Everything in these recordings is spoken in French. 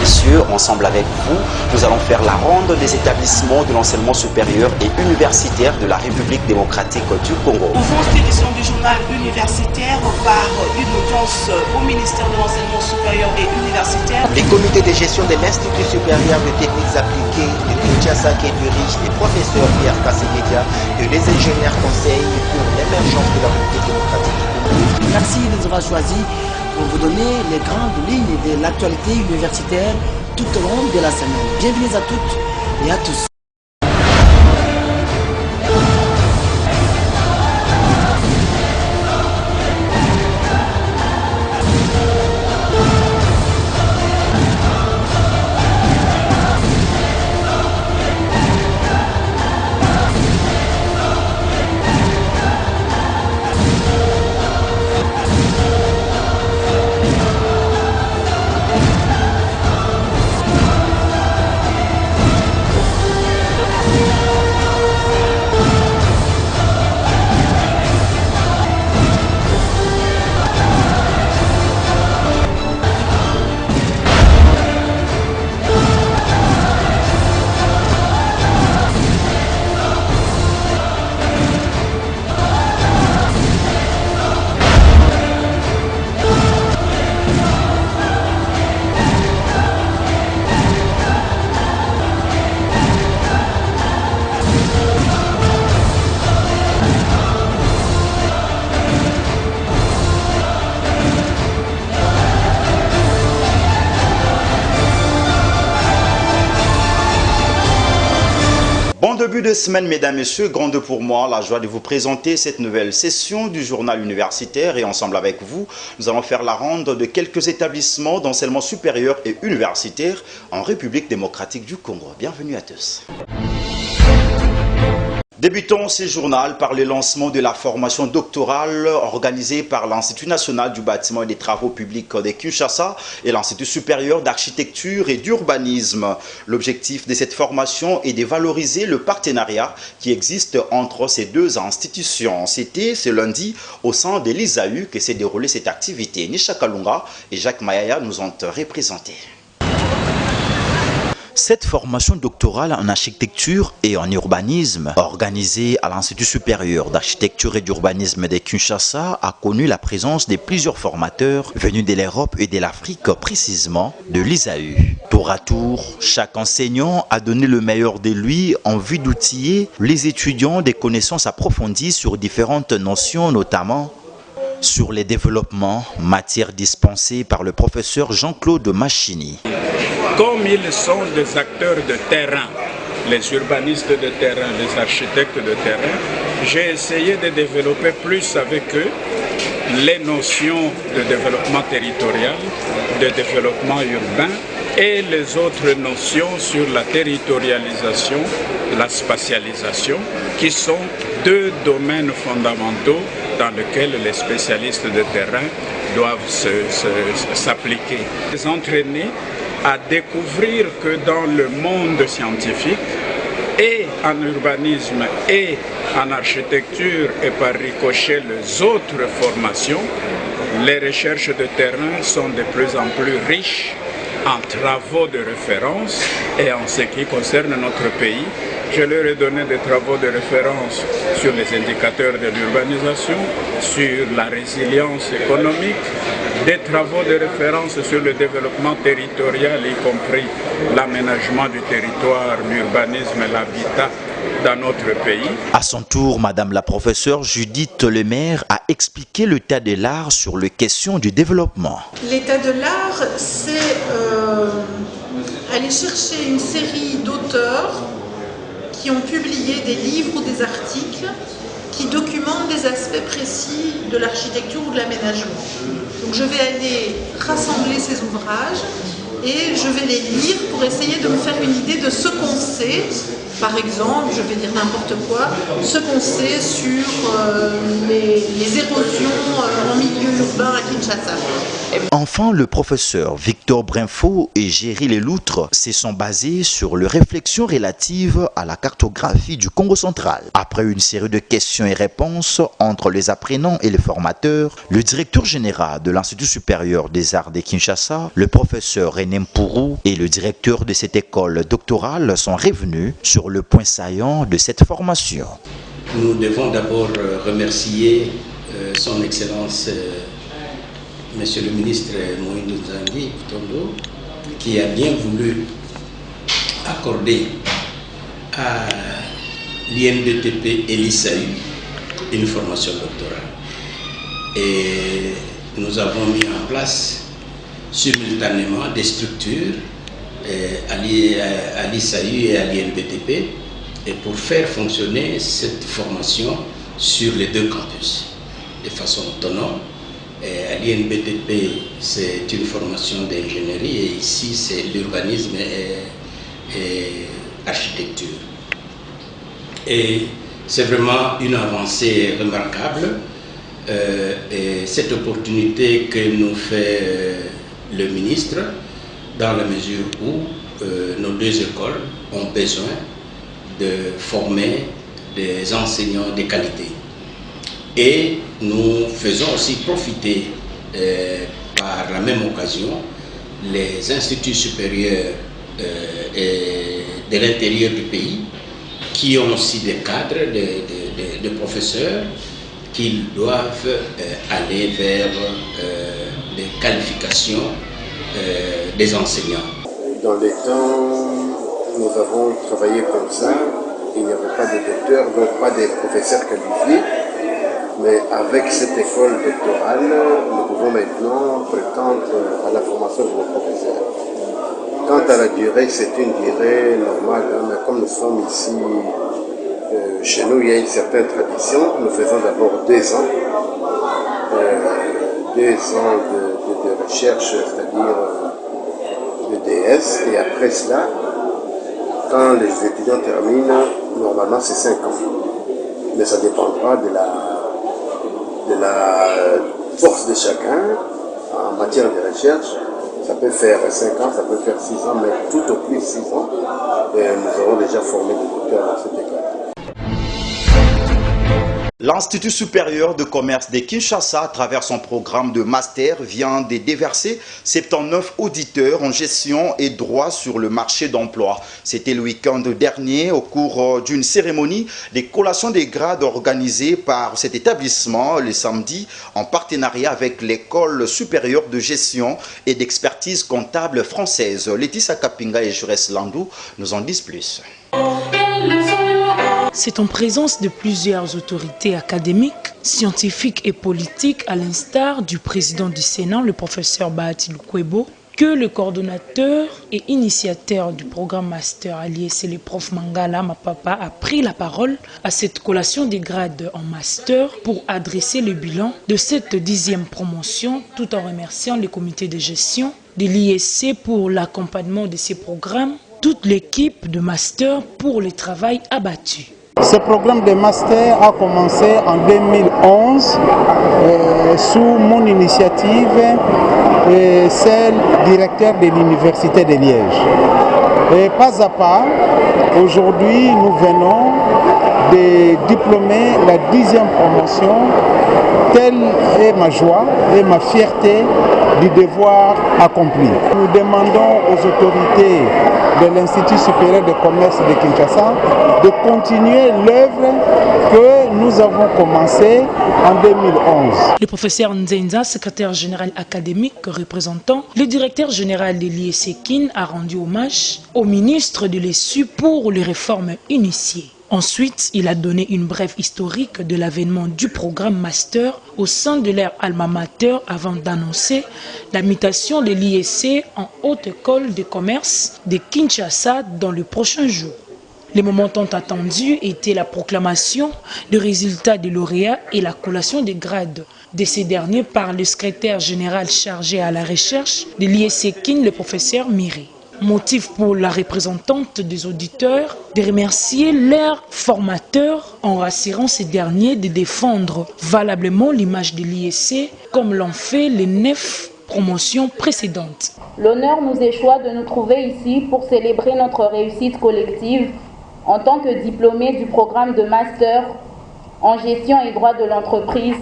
messieurs, ensemble avec vous, nous allons faire la ronde des établissements de l'enseignement supérieur et universitaire de la République démocratique du Congo. Nouveau édition du journal universitaire par une audience au ministère de l'enseignement supérieur et universitaire. Les comités de gestion de l'Institut supérieur de techniques appliquées de Kinshasa qui dirige les professeurs Pierre Kassekedia et les ingénieurs conseils pour l'émergence de la République démocratique du Congo. Merci de nous avoir choisis pour vous donner les grandes lignes de l'actualité universitaire tout au long de la semaine. Bienvenue à toutes et à tous. Bon début de semaine, mesdames, messieurs, grande pour moi la joie de vous présenter cette nouvelle session du journal universitaire et ensemble avec vous, nous allons faire la ronde de quelques établissements d'enseignement supérieur et universitaire en République démocratique du Congo. Bienvenue à tous. Débutons ce journal par le lancement de la formation doctorale organisée par l'Institut national du bâtiment et des travaux publics de Kinshasa et l'Institut supérieur d'architecture et d'urbanisme. L'objectif de cette formation est de valoriser le partenariat qui existe entre ces deux institutions. C'était ce lundi au sein de l'ISAU que s'est déroulée cette activité. Nisha Kalunga et Jacques Mayaya nous ont représentés. Cette formation doctorale en architecture et en urbanisme, organisée à l'Institut supérieur d'architecture et d'urbanisme de Kinshasa, a connu la présence de plusieurs formateurs venus de l'Europe et de l'Afrique, précisément de l'ISAU. Tour à tour, chaque enseignant a donné le meilleur de lui en vue d'outiller les étudiants des connaissances approfondies sur différentes notions, notamment sur les développements, matières dispensées par le professeur Jean-Claude Machini. Comme ils sont des acteurs de terrain, les urbanistes de terrain, les architectes de terrain, j'ai essayé de développer plus avec eux les notions de développement territorial, de développement urbain et les autres notions sur la territorialisation, la spatialisation, qui sont deux domaines fondamentaux dans lesquels les spécialistes de terrain doivent s'appliquer. Les entraîner à découvrir que dans le monde scientifique, et en urbanisme et en architecture et par ricochet les autres formations, les recherches de terrain sont de plus en plus riches en travaux de référence et en ce qui concerne notre pays. Je leur ai donné des travaux de référence sur les indicateurs de l'urbanisation, sur la résilience économique, des travaux de référence sur le développement territorial, y compris l'aménagement du territoire, l'urbanisme et l'habitat dans notre pays. À son tour, Madame la professeure Judith Lemaire a expliqué l'état de l'art sur les questions du développement. L'état de l'art, c'est aller chercher une série d'auteurs qui ont publié des livres ou des articles qui documentent des aspects précis de l'architecture ou de l'aménagement. Donc je vais aller rassembler ces ouvrages et je vais les lire pour essayer de me faire une idée de ce qu'on sait. Par exemple, je vais dire n'importe quoi, ce qu'on sait sur les érosions en milieu urbain à Kinshasa. Enfin, le professeur Victor Brinfo et Géry Leloutre se sont basés sur les réflexions relatives à la cartographie du Congo central. Après une série de questions et réponses entre les apprenants et les formateurs, le directeur général de l'Institut supérieur des arts de Kinshasa, le professeur René Mpourou et le directeur de cette école doctorale sont revenus sur le point saillant de cette formation. Nous devons d'abord remercier son Excellence Monsieur le ministre Moïse Nzangi Tondo, qui a bien voulu accorder à l'INDTP et l'ISAU une formation doctorale. Et nous avons mis en place simultanément des structures à l'ISAU et à l'INDTP et pour faire fonctionner cette formation sur les deux campus de façon autonome. À l'INBTP, c'est une formation d'ingénierie et ici, c'est l'urbanisme et architecture. Et c'est vraiment une avancée remarquable. Et cette opportunité que nous fait le ministre, dans la mesure où nos deux écoles ont besoin de former des enseignants de qualité. Et nous faisons aussi profiter par la même occasion les instituts supérieurs de l'intérieur du pays qui ont aussi des cadres, des professeurs qui doivent aller vers les qualifications des enseignants. Dans les temps, nous avons travaillé comme ça. Il n'y avait pas de docteurs, donc pas de professeurs qualifiés. Mais avec cette école doctorale, nous pouvons maintenant prétendre à la formation de nos professeurs. Quant à la durée, c'est une durée normale, mais comme nous sommes ici, chez nous, il y a une certaine tradition. Nous faisons d'abord 2 ans, 2 ans de recherche, c'est-à-dire de DS, et après cela, quand les étudiants terminent, normalement c'est 5 ans. Mais ça dépendra de la force de chacun en matière de recherche. Ça peut faire 5 ans, ça peut faire 6 ans, mais tout au plus 6 ans. Et nous aurons déjà formé des docteurs dans cette école. L'Institut supérieur de commerce de Kinshasa, à travers son programme de master, vient de déverser 79 auditeurs en gestion et droit sur le marché d'emploi. C'était le week-end dernier, au cours d'une cérémonie de collation des grades organisée par cet établissement le samedi, en partenariat avec l'École supérieure de gestion et d'expertise comptable française. Laetitia Kapinga et Jurès Landou nous en disent plus. C'est en présence de plusieurs autorités académiques, scientifiques et politiques, à l'instar du président du Sénat, le professeur Bahati Lukwebo, que le coordonnateur et initiateur du programme Master à l'IEC, le prof Mangala Mapapa, a pris la parole à cette collation des grades en Master pour adresser le bilan de cette 10e promotion, tout en remerciant le comité de gestion de l'IEC pour l'accompagnement de ces programmes, toute l'équipe de Master pour le travail abattu. Ce programme de master a commencé en 2011 sous mon initiative et celle directeur de l'Université de Liège. Et pas à pas, aujourd'hui nous venons de diplômer la 10e promotion. Telle est ma joie et ma fierté du devoir accompli. Nous demandons aux autorités de l'Institut supérieur de commerce de Kinshasa de continuer l'œuvre que nous avons commencée en 2011. Le professeur Nzenza, secrétaire général académique représentant le directeur général de l'IEC-KIN, a rendu hommage au ministre de l'ESU pour les réformes initiées. Ensuite, il a donné une brève historique de l'avènement du programme Master au sein de leur alma mater avant d'annoncer la mutation de l'IEC en Haute École de Commerce de Kinshasa dans le prochain jour. Les moments tant attendus étaient la proclamation des résultats des lauréats et la collation des grades de ces derniers par le secrétaire général chargé à la recherche de l'IEC-KIN, le professeur Miré. Motif pour la représentante des auditeurs de remercier leurs formateurs en rassurant ces derniers de défendre valablement l'image de l'IEC comme l'ont fait les 9 promotions précédentes. L'honneur nous échoit de nous trouver ici pour célébrer notre réussite collective en tant que diplômés du programme de master en gestion et droit de l'entreprise,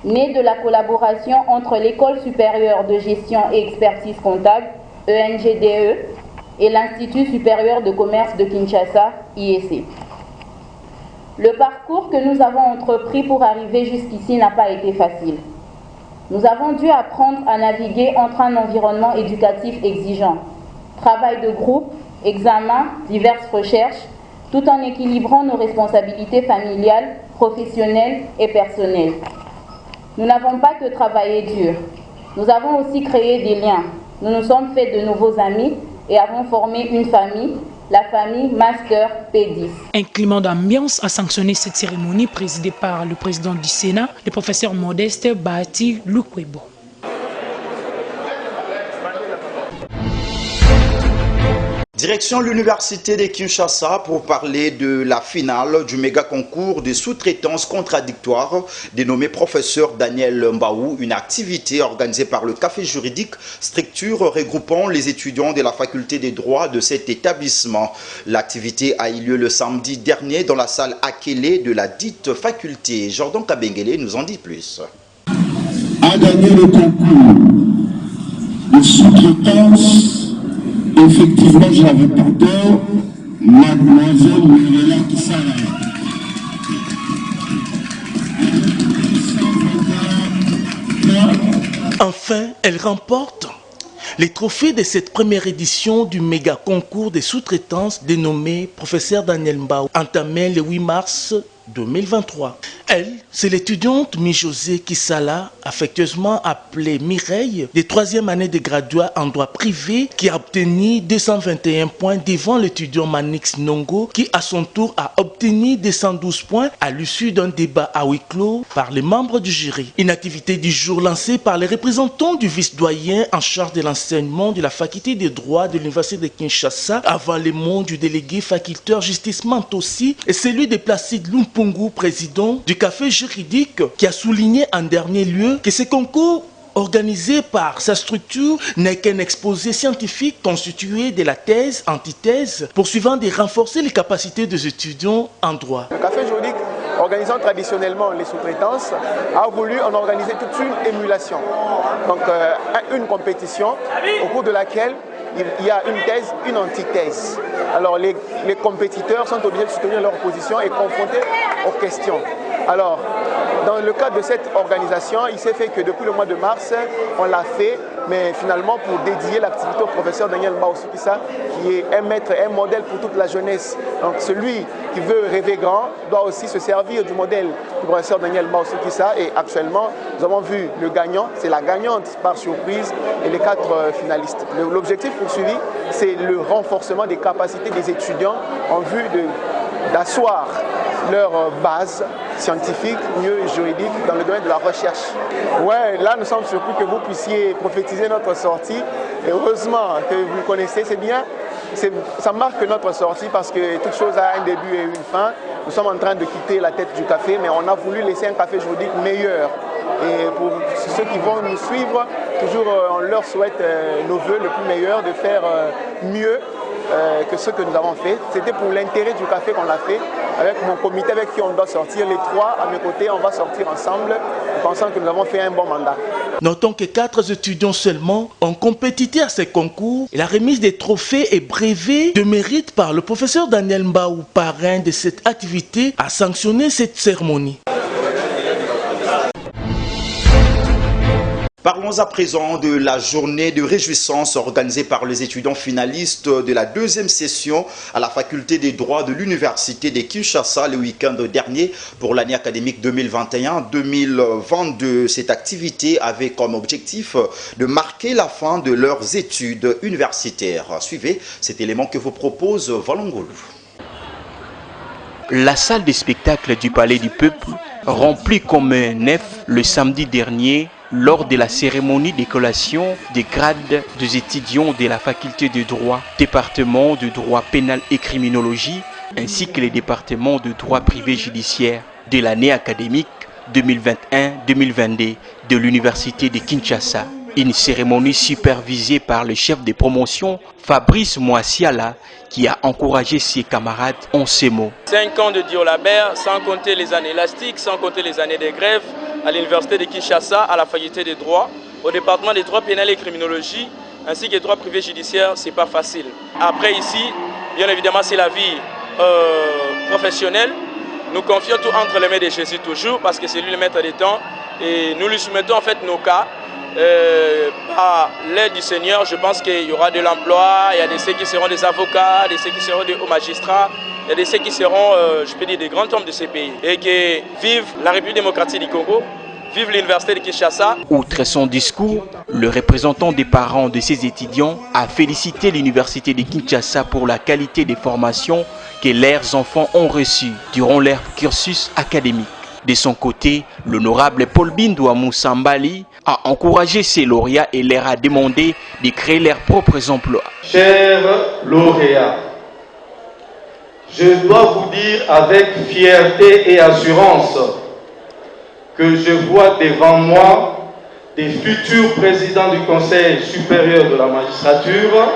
né de la collaboration entre l'École supérieure de gestion et expertise comptable, ENGDE, et l'Institut supérieur de commerce de Kinshasa, IEC. Le parcours que nous avons entrepris pour arriver jusqu'ici n'a pas été facile. Nous avons dû apprendre à naviguer entre un environnement éducatif exigeant, travail de groupe, examens, diverses recherches, tout en équilibrant nos responsabilités familiales, professionnelles et personnelles. Nous n'avons pas que travaillé dur. Nous avons aussi créé des liens. Nous nous sommes fait de nouveaux amis et avons formé une famille, la famille Master P10. Un climat d'ambiance a sanctionné cette cérémonie présidée par le président du Sénat, le professeur Modeste Bahati Lukwebo. Direction l'université de Kinshasa pour parler de la finale du méga concours de sous-traitance contradictoire dénommé professeur Daniel Mbaou, une activité organisée par le café juridique, structure regroupant les étudiants de la faculté des droits de cet établissement. L'activité a eu lieu le samedi dernier dans la salle Akele de la dite faculté. Jordan Kabengele nous en dit plus. A gagné le concours de sous-traitance. Effectivement, je n'avais pas tort, mademoiselle Mirella Kissala. Enfin, elle remporte les trophées de cette première édition du méga concours des sous-traitances dénommé Professeur Daniel Mbaou, entamé le 8 mars 2023. Elle, c'est l'étudiante Mi-José Kissala, affectueusement appelée Mireille, des 3e années de graduat en droit privé, qui a obtenu 221 points devant l'étudiant Manix Nongo, qui à son tour a obtenu 212 points à l'issue d'un débat à huis clos par les membres du jury. Une activité du jour lancée par les représentants du vice-doyen en charge de l'enseignement de la faculté des droits de l'université de Kinshasa, avant les mots du délégué facultaire Justice Mantossi et celui de Placide Lumpungu, président du café juridique, qui a souligné en dernier lieu que ce concours organisé par sa structure n'est qu'un exposé scientifique constitué de la thèse, antithèse, poursuivant de renforcer les capacités des étudiants en droit. Le café juridique, organisant traditionnellement les sous-traitances, a voulu en organiser toute une émulation. Donc une compétition au cours de laquelle il y a une thèse, une antithèse. Alors les compétiteurs sont obligés de soutenir leur position et confronter aux questions. Alors, dans le cadre de cette organisation, il s'est fait que depuis le mois de mars, on l'a fait, mais finalement pour dédier l'activité au professeur Daniel Mbaou Sukisa, qui est un maître, un modèle pour toute la jeunesse. Donc celui qui veut rêver grand doit aussi se servir du modèle du professeur Daniel Mbaou Sukisa. Et actuellement, nous avons vu le gagnant, c'est la gagnante par surprise, et les 4 finalistes. L'objectif poursuivi, c'est le renforcement des capacités des étudiants en vue d'asseoir leur base scientifique, mieux juridique, dans le domaine de la recherche. Ouais, là nous sommes surpris que vous puissiez prophétiser notre sortie. Et heureusement que vous connaissez, c'est bien. Ça marque notre sortie parce que toute chose a un début et une fin. Nous sommes en train de quitter la tête du café, mais on a voulu laisser un café juridique meilleur. Et pour ceux qui vont nous suivre, toujours on leur souhaite nos voeux le plus meilleur, de faire mieux que ce que nous avons fait. C'était pour l'intérêt du café qu'on l'a fait. Avec mon comité avec qui on doit sortir, les 3 à mes côtés, on va sortir ensemble, pensant que nous avons fait un bon mandat. Notons que 4 étudiants seulement ont compétité à ces concours et la remise des trophées et brevets de mérite par le professeur Daniel Mbaou, parrain de cette activité, a sanctionné cette cérémonie. Parlons à présent de la journée de réjouissance organisée par les étudiants finalistes de la 2e session à la faculté des droits de l'université de Kinshasa le week-end dernier pour l'année académique 2021-2022. Cette activité avait comme objectif de marquer la fin de leurs études universitaires. Suivez cet élément que vous propose Valongolo. La salle de spectacle du Palais du Peuple, remplie comme un nef le samedi dernier, lors de la cérémonie de collation des grades des étudiants de la faculté de droit, département de droit pénal et criminologie, ainsi que les départements de droit privé judiciaire de l'année académique 2021-2022 de l'université de Kinshasa. Une cérémonie supervisée par le chef de promotion, Fabrice Moisiala, qui a encouragé ses camarades en ces mots. 5 ans de Diolabert, sans compter les années élastiques, sans compter les années de grève, à l'université de Kinshasa, à la faculté des droits, au département des droits pénals et criminologie, ainsi que des droits privés judiciaires, c'est pas facile. Après ici, bien évidemment, c'est la vie professionnelle. Nous confions tout entre les mains de Jésus toujours, parce que c'est lui le maître des temps, et nous lui soumettons en fait nos cas. Par l'aide du Seigneur, je pense qu'il y aura de l'emploi, il y a de ceux qui seront des avocats, de ceux qui seront des hauts magistrats, il y a de ceux qui seront, je peux dire, des grands hommes de ces pays. Et que vive la République démocratique du Congo, vive l'université de Kinshasa. Outre son discours, le représentant des parents de ces étudiants a félicité l'université de Kinshasa pour la qualité des formations que leurs enfants ont reçues durant leur cursus académique. De son côté, l'honorable Paul Bindoua Moussambali a encouragé ses lauréats et leur a demandé de créer leurs propres emplois. Chers lauréats, je dois vous dire avec fierté et assurance que je vois devant moi des futurs présidents du Conseil supérieur de la magistrature,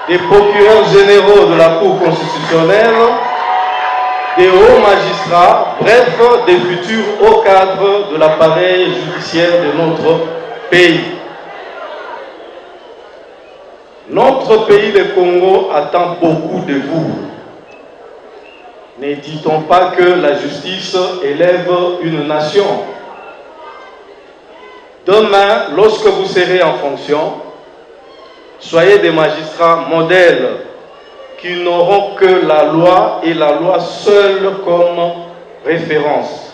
des procureurs généraux de la Cour constitutionnelle, des hauts magistrats, bref, des futurs hauts cadres de l'appareil judiciaire de notre pays. Notre pays, le Congo, attend beaucoup de vous. Ne dit-on pas que la justice élève une nation? Demain, lorsque vous serez en fonction, soyez des magistrats modèles qui n'auront que la loi et la loi seule comme référence.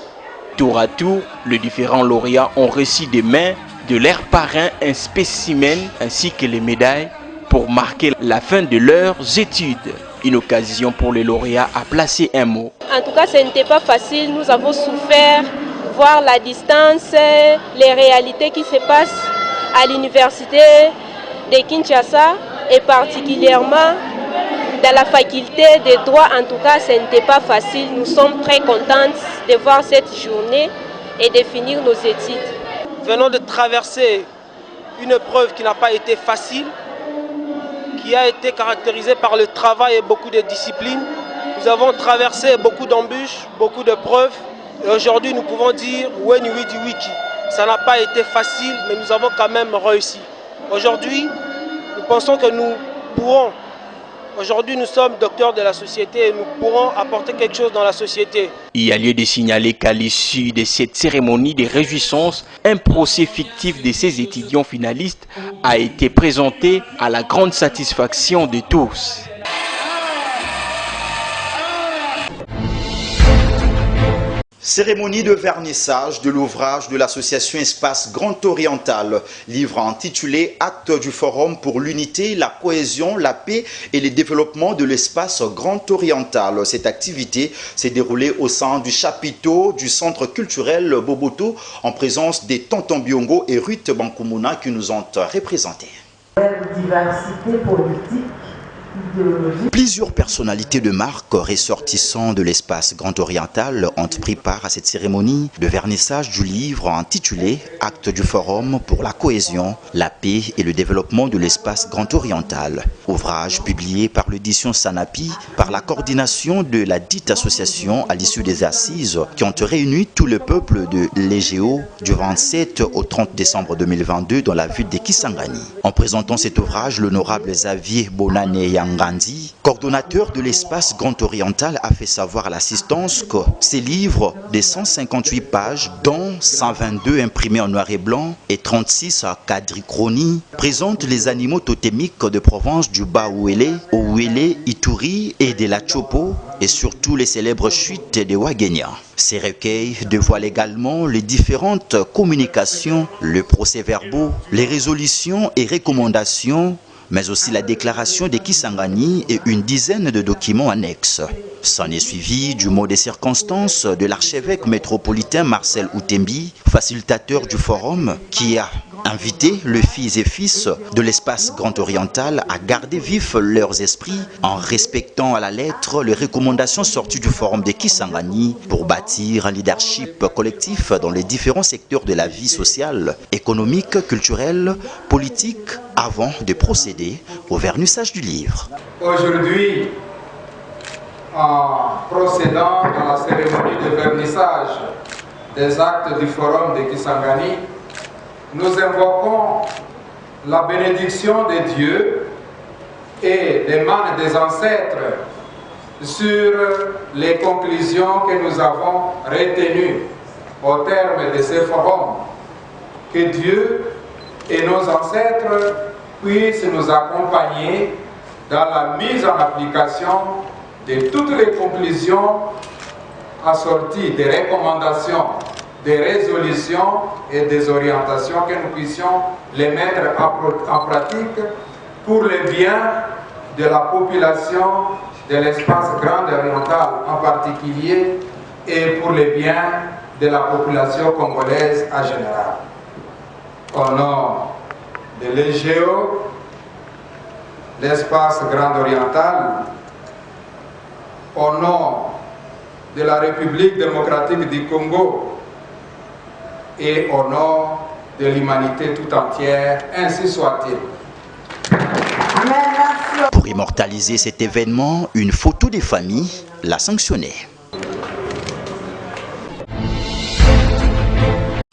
Tour à tour, les différents lauréats ont reçu des mains de leurs parrains un spécimen ainsi que les médailles pour marquer la fin de leurs études. Une occasion pour les lauréats à placer un mot. En tout cas, ce n'était pas facile. Nous avons souffert, voir la distance, les réalités qui se passent à l'université de Kinshasa et particulièrement dans la faculté des droits. En tout cas, ce n'était pas facile. Nous sommes très contents de voir cette journée et de finir nos études. Venons de traverser une épreuve qui n'a pas été facile, qui a été caractérisée par le travail et beaucoup de discipline. Nous avons traversé beaucoup d'embûches, beaucoup de preuves. Et aujourd'hui, nous pouvons dire « Weni Widi Wiki ». Ça n'a pas été facile, mais nous avons quand même réussi. Aujourd'hui, nous pensons que nous pourrons. Aujourd'hui, nous sommes docteurs de la société et nous pourrons apporter quelque chose dans la société. Il y a lieu de signaler qu'à l'issue de cette cérémonie de réjouissance, un procès fictif de ces étudiants finalistes a été présenté à la grande satisfaction de tous. Cérémonie de vernissage de l'ouvrage de l'association Espace Grand Oriental, livre intitulé Acte du Forum pour l'unité, la cohésion, la paix et le développement de l'espace Grand Oriental. Cette activité s'est déroulée au sein du chapiteau du centre culturel Boboto en présence des Tonton Biongo et Ruth Bankumuna qui nous ont représentés. Diversité politique. Plusieurs personnalités de marque ressortissant de l'espace Grand Oriental ont pris part à cette cérémonie de vernissage du livre intitulé Acte du Forum pour la cohésion, la paix et le développement de l'espace Grand Oriental. Ouvrage publié par l'édition Sanapi par la coordination de la dite association à l'issue des assises qui ont réuni tout le peuple de l'Égéo du 27 au 30 décembre 2022 dans la ville de Kisangani. En présentant cet ouvrage, l'honorable Xavier Bonane Yangandi, coordonnateur de l'espace Grand Oriental, a fait savoir à l'assistance que ces livres de 158 pages, dont 122 imprimés en noir et blanc et 36 à quadrichronie, présentent les animaux totémiques de province du Bas-Ouélé, Ouélé, Ituri et de la Chopo, et surtout les célèbres chutes de Wagenia. Ces recueils dévoilent également les différentes communications, les procès-verbaux, les résolutions et recommandations mais aussi la déclaration des Kisangani et une dizaine de documents annexes. S'en est suivi du mot des circonstances de l'archevêque métropolitain Marcel Outembi, facilitateur du forum, qui a invité les filles et fils de l'espace grand oriental à garder vifs leurs esprits en respectant à la lettre les recommandations sorties du forum des Kisangani pour bâtir un leadership collectif dans les différents secteurs de la vie sociale, économique, culturelle, politique, avant de procéder au vernissage du livre. Aujourd'hui, en procédant à la cérémonie de vernissage des actes du forum de Kisangani, nous invoquons la bénédiction de Dieu et des mains des ancêtres sur les conclusions que nous avons retenues au terme de ce forum. Que Dieu et nos ancêtres puissent nous accompagner dans la mise en application de toutes les conclusions assorties des recommandations, des résolutions et des orientations, que nous puissions les mettre en pratique pour le bien de la population de l'espace grand oriental en particulier et pour le bien de la population congolaise en général. Au nom de l'EGO, l'espace grand oriental, au nom de la République démocratique du Congo et au nom de l'humanité tout entière, ainsi soit-il. Pour immortaliser cet événement, une photo des familles l'a sanctionné.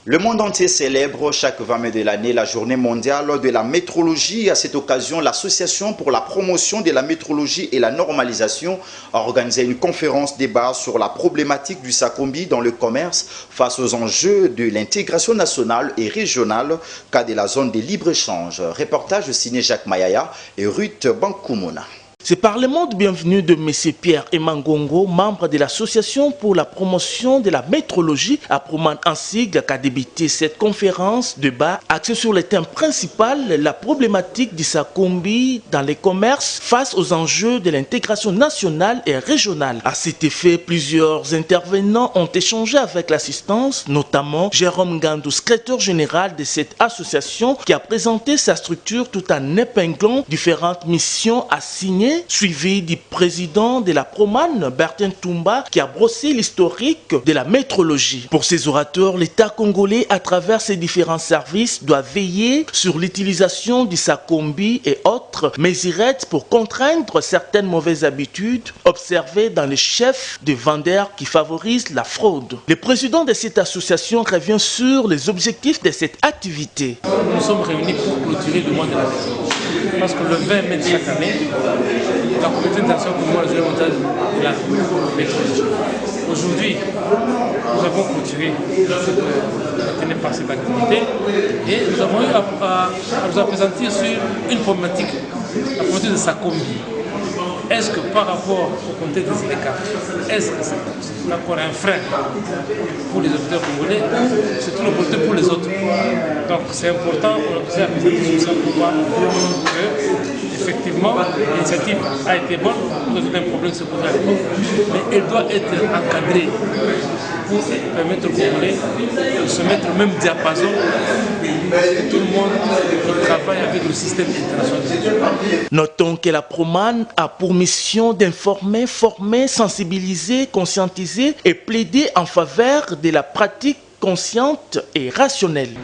Le monde entier célèbre chaque 20 mai de l'année la journée mondiale de la métrologie. À cette occasion, l'Association pour la promotion de la métrologie et la normalisation a organisé une conférence débat sur la problématique du Sakombi dans le commerce face aux enjeux de l'intégration nationale et régionale cas de la zone de libre-échange. Reportage signé Jacques Mayaya et Ruth Bankoumona. C'est par le mot de bienvenue de M. Pierre Emangongo, membre de l'Association pour la promotion de la métrologie, à Proman en sigle, qu'a débuté cette conférence de débat axée sur le thème principal, la problématique du Sakombi dans les commerces face aux enjeux de l'intégration nationale et régionale. À cet effet, plusieurs intervenants ont échangé avec l'assistance, notamment Jérôme Gandou, secrétaire général de cette association, qui a présenté sa structure tout en épinglant différentes missions assignées, suivi du président de la Proman, Bertin Toumba, qui a brossé l'historique de la métrologie. Pour ces orateurs, l'État congolais, à travers ses différents services, doit veiller sur l'utilisation du Sakombi et autres mesurettes pour contraindre certaines mauvaises habitudes observées dans les chefs de vendeurs qui favorisent la fraude. Le président de cette association revient sur les objectifs de cette activité. Nous sommes réunis pour clôturer le mois de la métrologie. Parce que le 20 mai de chaque année, la communauté internationale pour le mois de la métrologie. Aujourd'hui, nous avons clôturé par cette activité et nous avons eu à nous présenter sur une problématique, la problématique de Sakombi. Est-ce que par rapport au contexte des écarts, est-ce que c'est encore un frein pour les auditeurs congolais ou c'est une opportunité pour les autres? Donc c'est important pour nous faire présenter sur ça pour voir que effectivement l'initiative a été bonne pour résoudre un problème qui se posait à l'époque, mais elle doit être encadrée pour permettre aux Congolais de se mettre au même diapason que tout le monde qui travaille avec le système international. Notons que la Proman a pour mission d'informer, former, sensibiliser, conscientiser et plaider en faveur de la pratique consciente et rationnelle.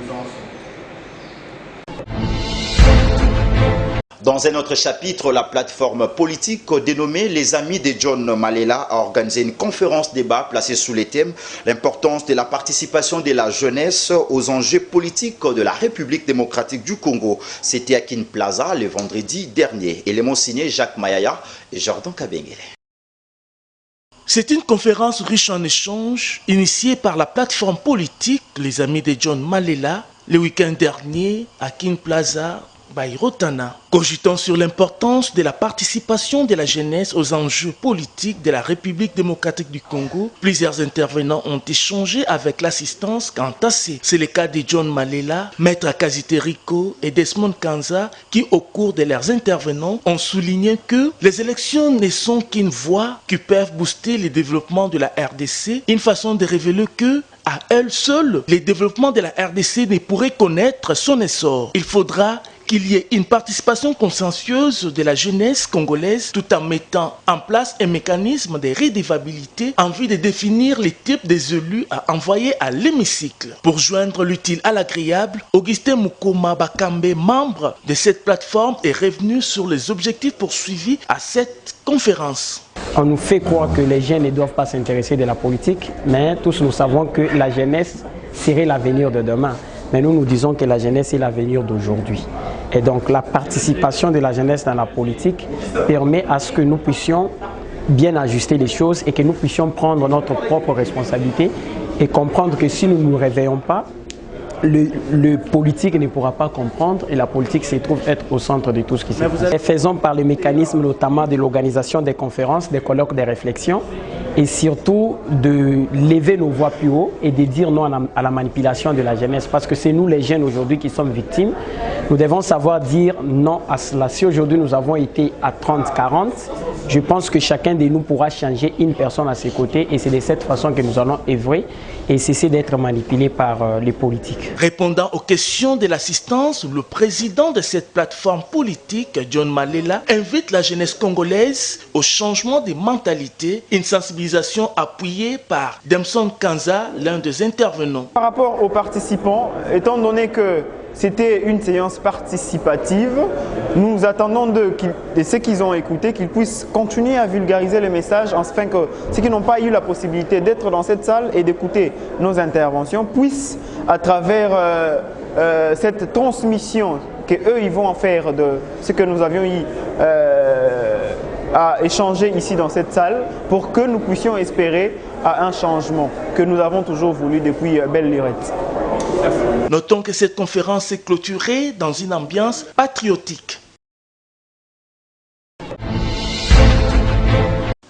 Dans un autre chapitre, la plateforme politique dénommée Les Amis de John Malela a organisé une conférence débat placée sous les thèmes l'importance de la participation de la jeunesse aux enjeux politiques de la République démocratique du Congo. C'était à Kin Plaza le vendredi dernier. Élément signé Jacques Mayaya et Jordan Kabengele. C'est une conférence riche en échanges initiée par la plateforme politique Les Amis de John Malela le week-end dernier à Kin Plaza Bayrotana. Cogitant sur l'importance de la participation de la jeunesse aux enjeux politiques de la République démocratique du Congo, plusieurs intervenants ont échangé avec l'assistance Kantassé. C'est le cas de John Malela, Maître Kazite Rico et Desmond Kanza qui, au cours de leurs intervenants, ont souligné que les élections ne sont qu'une voie qui peuvent booster le développement de la RDC, une façon de révéler que à elle seule, le développement de la RDC ne pourrait connaître son essor. Il faudra qu'il y ait une participation consciencieuse de la jeunesse congolaise tout en mettant en place un mécanisme de redevabilité en vue de définir les types des élus à envoyer à l'hémicycle. Pour joindre l'utile à l'agréable, Augustin Mukoma Bakambe, membre de cette plateforme, est revenu sur les objectifs poursuivis à cette conférence. On nous fait croire que les jeunes ne doivent pas s'intéresser de la politique, mais tous nous savons que la jeunesse serait l'avenir de demain. Mais nous disons que la jeunesse est l'avenir d'aujourd'hui. Et donc la participation de la jeunesse dans la politique permet à ce que nous puissions bien ajuster les choses et que nous puissions prendre notre propre responsabilité et comprendre que si nous ne nous réveillons pas, le politique ne pourra pas comprendre et la politique se trouve être au centre de tout ce qui se passe. Et faisons par le mécanisme notamment de l'organisation des conférences, des colloques, des réflexions et surtout de lever nos voix plus haut et de dire non à la manipulation de la jeunesse parce que c'est nous les jeunes aujourd'hui qui sommes victimes. Nous devons savoir dire non à cela. Si aujourd'hui nous avons été à 30-40, je pense que chacun de nous pourra changer une personne à ses côtés et c'est de cette façon que nous allons œuvrer et cesser d'être manipulés par les politiques. Répondant aux questions de l'assistance, le président de cette plateforme politique, John Malela, invite la jeunesse congolaise au changement de mentalité, une sensibilisation appuyée par Demson Kanza, l'un des intervenants. Par rapport aux participants, étant donné que c'était une séance participative, nous attendons de ceux qu'ils ont écouté qu'ils puissent continuer à vulgariser le message afin que ceux qui n'ont pas eu la possibilité d'être dans cette salle et d'écouter nos interventions puissent, à travers cette transmission qu'eux ils vont en faire de ce que nous avions eu à échanger ici dans cette salle pour que nous puissions espérer à un changement que nous avons toujours voulu depuis belle lurette. Notons que cette conférence est clôturée dans une ambiance patriotique.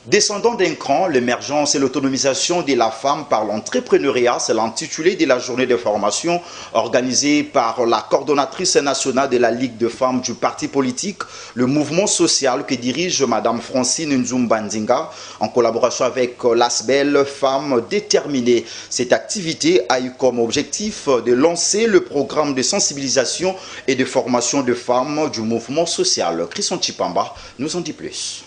Descendant d'un cran, l'émergence et l'autonomisation de la femme par l'entrepreneuriat, c'est l'intitulé de la journée de formation organisée par la coordonnatrice nationale de la Ligue de femmes du parti politique, le mouvement social que dirige Mme Francine Nzumba-Ndinga en collaboration avec l'ASBEL Femmes Déterminées. Cette activité a eu comme objectif de lancer le programme de sensibilisation et de formation de femmes du mouvement social. Christian Chipamba nous en dit plus.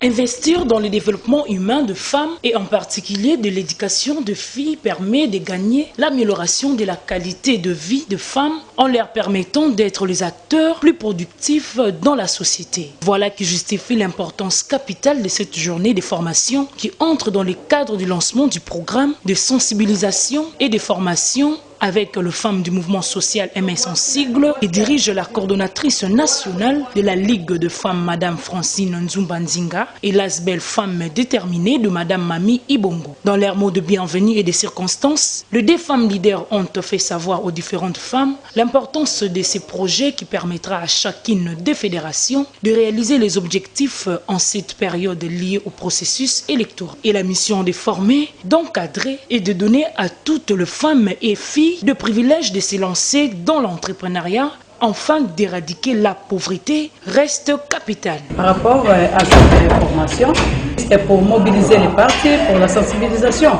Investir dans le développement humain de femmes et en particulier de l'éducation de filles permet de gagner l'amélioration de la qualité de vie de femmes en leur permettant d'être les acteurs plus productifs dans la société. Voilà qui justifie l'importance capitale de cette journée de formation qui entre dans le cadre du lancement du programme de sensibilisation et de formation avec le Femmes du mouvement social MS en sigle et dirige la coordonnatrice nationale de la Ligue de femmes Mme Francine Nzumba-Ndinga et l'ASBEL Femmes Déterminées de Mme Mami Ibongo. Dans leurs mots de bienvenue et de circonstances, les deux femmes leaders ont fait savoir aux différentes femmes l'importance de ces projets qui permettra à chacune des fédérations de réaliser les objectifs en cette période liée au processus électoral. Et la mission de former, d'encadrer et de donner à toutes les femmes et filles de privilège de se lancer dans l'entrepreneuriat afin d'éradiquer la pauvreté reste capitale. Par rapport à cette formation, c'est pour mobiliser les partis pour la sensibilisation.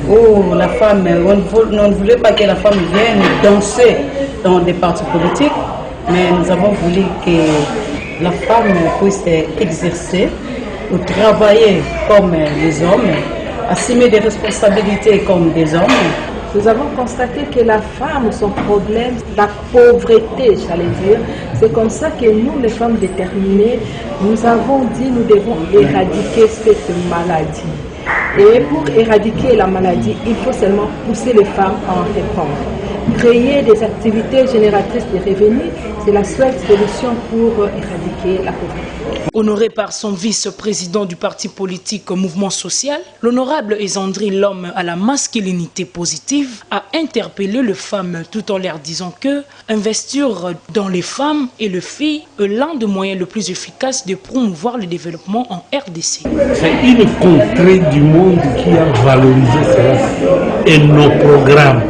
Où la femme, on ne voulait pas que la femme vienne danser dans des partis politiques, mais nous avons voulu que la femme puisse exercer ou travailler comme les hommes, assumer des responsabilités comme des hommes. Nous avons constaté que la femme, son problème, la pauvreté, j'allais dire, c'est comme ça que nous, les femmes déterminées, nous avons dit nous devons éradiquer cette maladie. Et pour éradiquer la maladie, il faut seulement pousser les femmes à en répondre. Créer des activités génératrices de revenus c'est la seule solution pour éradiquer la pauvreté. Honoré par son vice-président du parti politique Mouvement Social, l'honorable Ezandri, l'homme à la masculinité positive, a interpellé les femmes tout en leur disant que investir dans les femmes et les filles est l'un des moyens les plus efficaces de promouvoir le développement en RDC. C'est une contrée du monde qui a valorisé cela et nos programmes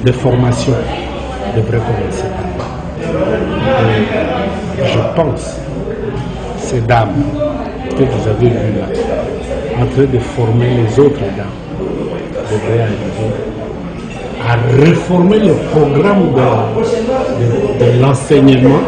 de formation devraient commencer. Je pense ces dames que vous avez vues là, en train de former les autres dames, devraient arriver à réformer le programme de l'enseignement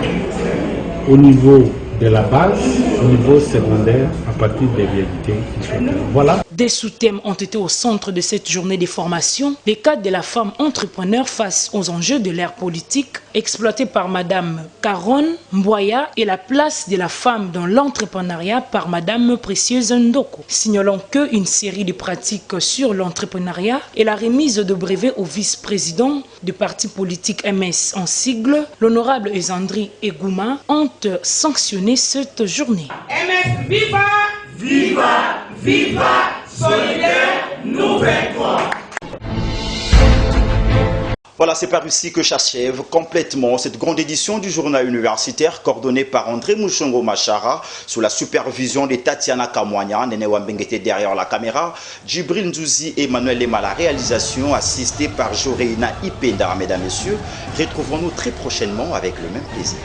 au niveau de la base, au niveau secondaire, à partir des réalités qui sont là. Voilà. Des sous-thèmes ont été au centre de cette journée de formation. Les cadres de la femme entrepreneur face aux enjeux de l'ère politique, exploités par Madame Caron Mboya, et la place de la femme dans l'entrepreneuriat par Madame Précieuse Ndoko. Signalons qu'une série de pratiques sur l'entrepreneuriat et la remise de brevets au vice-président du parti politique MS en sigle, l'honorable Ezandri Egouma, ont sanctionné cette journée. MS Viva! Viva! Viva! Solidaire, nous vaincrons! Voilà, c'est par ici que s'achève complètement cette grande édition du journal universitaire coordonné par André Mouchongo Machara sous la supervision de Tatiana Kamwanya, Nene Wambengete derrière la caméra, Djibril Ndouzi et Emmanuel Lema à la réalisation, assisté par Joreina Ipenda. Mesdames, Messieurs, retrouvons-nous très prochainement avec le même plaisir.